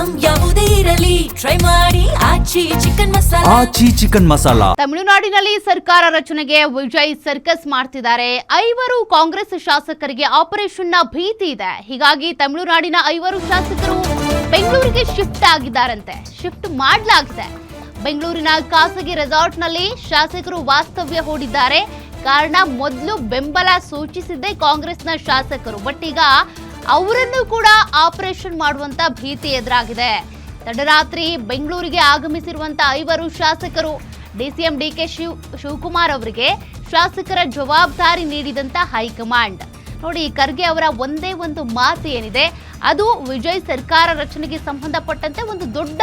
Item ಯಾವುದೇ ಇರಲಿ try ಮಾಡಿ ಆಚಿ ಚಿಕನ್ ಮಸಾಲಾ. ತಮಿಳುನಾಡಿನಲ್ಲಿ ಸರ್ಕಾರ ರಚನೆಗೆ ವಿಜಯ್ ಸರ್ಕಸ್ ಮಾಡ್ತಿದ್ದಾರೆ. 5 ಕಾಂಗ್ರೆಸ್ ಶಾಸಕರಿಗೆ ಆಪರೇಷನ್ ನ ಭೀತಿ ಇದೆ. ಹೀಗಾಗಿ ತಮಿಳುನಾಡಿನ 5 ಶಾಸಕರು ಬೆಂಗಳೂರಿಗೆ ಶಿಫ್ಟ್ ಆಗಿದ್ದಾರಂತೆ. ಶಿಫ್ಟ್ ಮಾಡಲಾಗಿದೆ. ಬೆಂಗಳೂರಿನ ಖಾಸಗಿ ರೆಸಾರ್ಟ್ ನಲ್ಲಿ ಶಾಸಕರು ವಾಸ್ತವ್ಯ ಹೂಡಿದ್ದಾರೆ. ಕಾರಣ ಮೊದಲು ಬೆಂಬಲ ಸೂಚಿಸಿದ್ದೇ ಕಾಂಗ್ರೆಸ್ನ ಶಾಸಕರು. ಬಟ್ ಈಗ ಅವರನ್ನು ಕೂಡ ಆಪರೇಷನ್ ಮಾಡುವಂತ ಭೀತಿ ಎದುರಾಗಿದೆ. ತಡರಾತ್ರಿ ಬೆಂಗಳೂರಿಗೆ ಆಗಮಿಸಿರುವಂತ 5 ಶಾಸಕರು ಡಿಸಿಎಂ ಡಿಕೆ ಶಿವಕುಮಾರ್ ಅವರಿಗೆ ಶಾಸಕರ ಜವಾಬ್ದಾರಿ ನೀಡಿದಂತ ಹೈಕಮಾಂಡ್. ನೋಡಿ, ಖರ್ಗೆ ಅವರ ಒಂದೇ ಒಂದು ಮಾತು ಏನಿದೆ, ಅದು ವಿಜಯ್ ಸರ್ಕಾರ ರಚನೆಗೆ ಸಂಬಂಧಪಟ್ಟಂತೆ ಒಂದು ದೊಡ್ಡ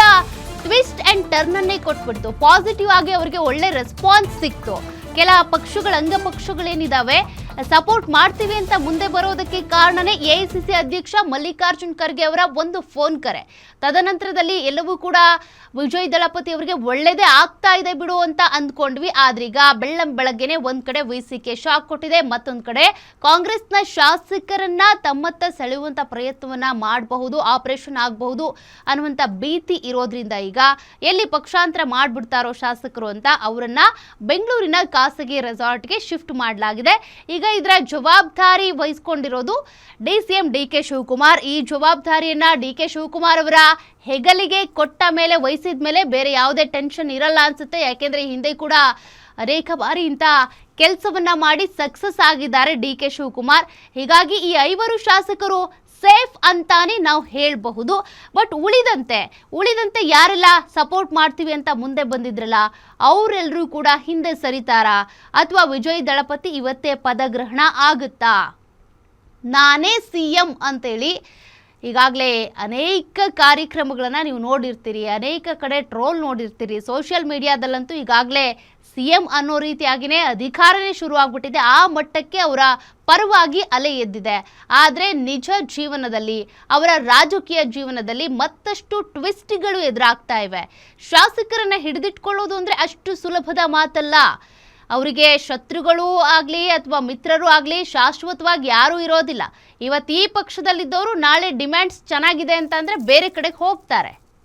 ಟ್ವಿಸ್ಟ್ ಅಂಡ್ ಟರ್ನ್ ಅನ್ನೇ ಕೊಟ್ಬಿಡ್ತು. ಪಾಸಿಟಿವ್ ಆಗಿ ಅವರಿಗೆ ಒಳ್ಳೆ ರೆಸ್ಪಾನ್ಸ್ ಸಿಕ್ತು. ಕೆಲ ಪಕ್ಷಗಳ ಅಂಗಪಕ್ಷಗಳೇನಿದಾವೆ ಸಪೋರ್ಟ್ ಮಾಡ್ತೀವಿ ಅಂತ ಮುಂದೆ ಬರೋದಕ್ಕೆ ಕಾರಣನೇ ಎಐಸಿಸಿ ಅಧ್ಯಕ್ಷ ಮಲ್ಲಿಕಾರ್ಜುನ್ ಖರ್ಗೆ ಅವರ ಒಂದು ಫೋನ್ ಕರೆ. ತದನಂತರದಲ್ಲಿ ಎಲ್ಲವೂ ಕೂಡ ವಿಜಯ್ ದಳಪತಿ ಅವರಿಗೆ ಒಳ್ಳೇದೇ ಆಗ್ತಾ ಇದೆ ಬಿಡು ಅಂತ ಅಂದ್ಕೊಂಡ್ವಿ. ಆದ್ರೀಗ ಬೆಳಗ್ಗೆನೆ ಒಂದ್ ಕಡೆ ವಿಸಿಕೆ ಶಾಕ್ ಕೊಟ್ಟಿದೆ, ಮತ್ತೊಂದ್ ಕಡೆ ಕಾಂಗ್ರೆಸ್ನ ಶಾಸಕರನ್ನ ತಮ್ಮತ್ತ ಸೆಳೆಯುವಂತ ಪ್ರಯತ್ನವನ್ನ ಮಾಡಬಹುದು, ಆಪರೇಷನ್ ಆಗಬಹುದು ಅನ್ನುವಂತ ಭೀತಿ ಇರೋದ್ರಿಂದ ಈಗ ಎಲ್ಲಿ ಪಕ್ಷಾಂತರ ಮಾಡ್ಬಿಡ್ತಾರೋ ಶಾಸಕರು ಅಂತ ಅವರನ್ನ ಬೆಂಗಳೂರಿನ ಖಾಸಗಿ ರೆಸಾರ್ಟ್ಗೆ ಶಿಫ್ಟ್ ಮಾಡಲಾಗಿದೆ. ಈಗ ಇದರ ಜವಾಬ್ದಾರಿ ವಹಿಸಿಕೊಂಡಿರೋದು ಡಿಸಿಎಂ ಡಿಕೆ ಶಿವಕುಮಾರ್. ಈ ಜವಾಬ್ದಾರಿಯನ್ನ ಡಿಕೆ ಶಿವಕುಮಾರ್ ಅವರ ಹೆಗಲಿಗೆ ಕೊಟ್ಟ ಮೇಲೆ, ವಹಿಸಿದ ಮೇಲೆ ಬೇರೆ ಯಾವುದೇ ಟೆನ್ಷನ್ ಇರಲ್ಲ ಅನ್ಸುತ್ತೆ. ಯಾಕೆಂದ್ರೆ ಹಿಂದೆ ಕೂಡ ಅನೇಕ ಬಾರಿ ಇಂಥ ಕೆಲಸವನ್ನ ಮಾಡಿ ಸಕ್ಸಸ್ ಆಗಿದ್ದಾರೆ ಡಿಕೆ ಶಿವಕುಮಾರ್. ಹೀಗಾಗಿ ಈ 5 ಶಾಸಕರು ಸೇಫ್ ಅಂತಾನೆ ನಾವು ಹೇಳಬಹುದು. ಬಟ್ ಉಳಿದಂತೆ ಯಾರೆಲ್ಲ ಸಪೋರ್ಟ್ ಮಾಡ್ತೀವಿ ಅಂತ ಮುಂದೆ ಬಂದಿದ್ರಲ್ಲ, ಅವರೆಲ್ಲರೂ ಕೂಡ ಹಿಂದೆ ಸರಿತಾರಾ ಅಥವಾ ವಿಜಯ್ ದಳಪತಿ ಇವತ್ತೇ ಪದಗ್ರಹಣ ಆಗುತ್ತಾ? ನಾನೇ ಸಿಎಂ ಅಂತೇಳಿ ಈಗಾಗಲೇ ಅನೇಕ ಕಾರ್ಯಕ್ರಮಗಳನ್ನು ನೀವು ನೋಡಿರ್ತೀರಿ, ಅನೇಕ ಕಡೆ ಟ್ರೋಲ್ ನೋಡಿರ್ತೀರಿ. ಸೋಷಿಯಲ್ ಮೀಡಿಯಾದಲ್ಲಂತೂ ಈಗಾಗಲೇ ಸಿಎಂ ಅನ್ನೋ ರೀತಿಯಾಗಿಯೇ ಅಧಿಕಾರನೇ ಶುರು ಆಗ್ಬಿಟ್ಟಿದೆ. ಆ ಮಟ್ಟಕ್ಕೆ ಅವರ ಪರವಾಗಿ ಅಲೆ ಎದ್ದಿದೆ. ಆದರೆ ನಿಜ ಜೀವನದಲ್ಲಿ, ಅವರ ರಾಜಕೀಯ ಜೀವನದಲ್ಲಿ ಮತ್ತಷ್ಟು ಟ್ವಿಸ್ಟ್ಗಳು ಎದುರಾಗ್ತಾ ಇವೆ. ಶಾಸಕರನ್ನ ಹಿಡಿದಿಟ್ಕೊಳ್ಳೋದು ಅಂದರೆ ಅಷ್ಟು ಸುಲಭದ ಮಾತಲ್ಲ. ಅವರಿಗೆ ಶತ್ರುಗಳು ಆಗಲಿ ಅಥವಾ ಮಿತ್ರರು ಆಗಲಿ ಶಾಶ್ವತವಾಗಿ ಯಾರೂ ಇರೋದಿಲ್ಲ. ಇವತ್ತು ಈ ಪಕ್ಷದಲ್ಲಿದ್ದವರು ನಾಳೆ ಡಿಮ್ಯಾಂಡ್ಸ್ ಚೆನ್ನಾಗಿದೆ ಅಂತಂದರೆ ಬೇರೆ ಕಡೆಗೆ ಹೋಗ್ತಾರೆ.